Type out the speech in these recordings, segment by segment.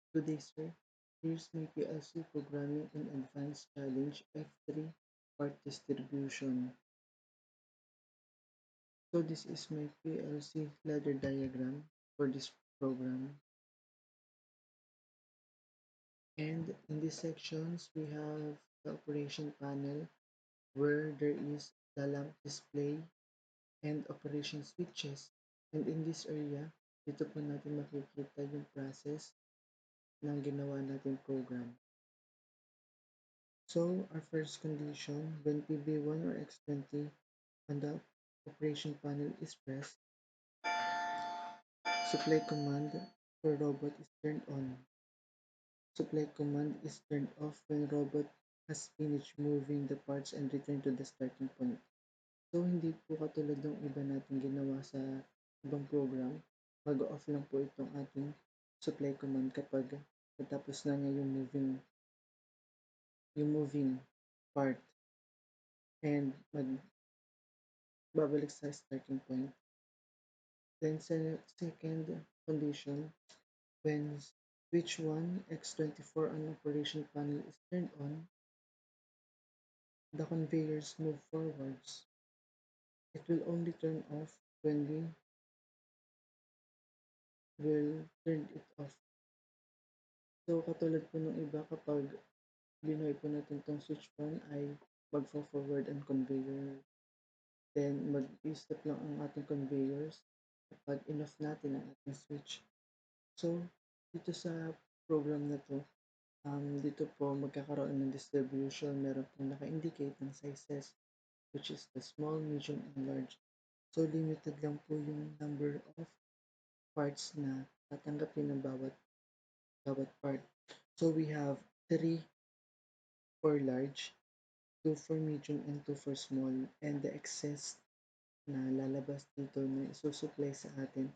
Today, sir, here's my PLC Programming in Advanced Challenge F3 Part Distribution. So this is my PLC ladder diagram for this program. And in these sections, we have the operation panel where there is the lamp display and operation switches. And in this area, dito po natin makikita yung process ng ginawa nating program. So our first condition, when PB1 or X20 on the operation panel is pressed, supply command for robot is turned on. Supply command is turned off when robot has finished moving the parts and returned to the starting point. So hindi po katulad ng iba nating ginawa sa ibang program, mag-off lang po itong ating supply command kapag natapos na niya yung moving part and magbabalik sa starting point. Then sa second condition, when switch 1 X24 on operation panel is turned on, the conveyors move forwards. It will only turn off when we will turn it off. So katulad po ng iba kapag binuhay po natin tong switch 1 ay magfo-forward ang conveyor. Then mag-i-stop lang ang ating conveyors kapag in-off natin ang ating switch. So dito sa program na 'to, dito po magkakaroon ng distribution, meron pong naka-indicate ng sizes which is the small, medium, and large. So limited lang po yung number of parts na tatanggapin ng bawat part. So we have 3 for large, 2 for medium, and 2 for small. And the excess na lalabas dito na isusupply sa atin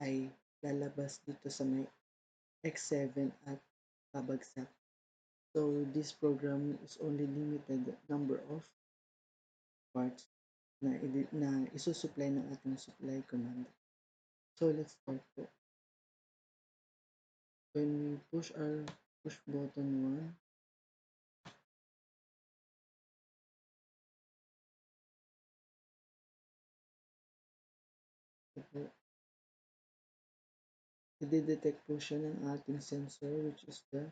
ay lalabas dito sa may X7 at babagsak. So this program is only limited number of parts na isusupply ng ating supply command. So let's start po. When we push our push button 1, ito po, i-detect po siya ng ating sensor which is the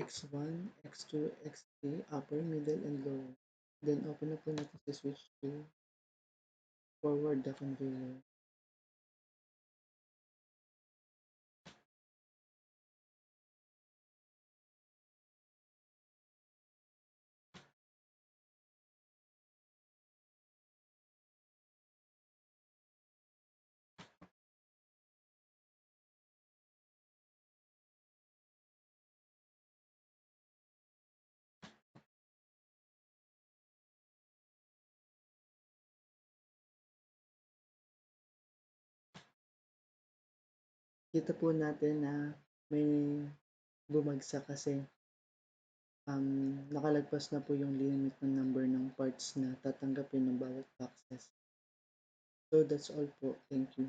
X1, X2, X3, upper, middle, and lower. Then open na po natin sa switch to forward the conveyor. Kita po natin na may bumagsak kasi nakalagpas na po yung limit ng number ng parts na tatanggapin ng bawat boxes. So that's all po. Thank you.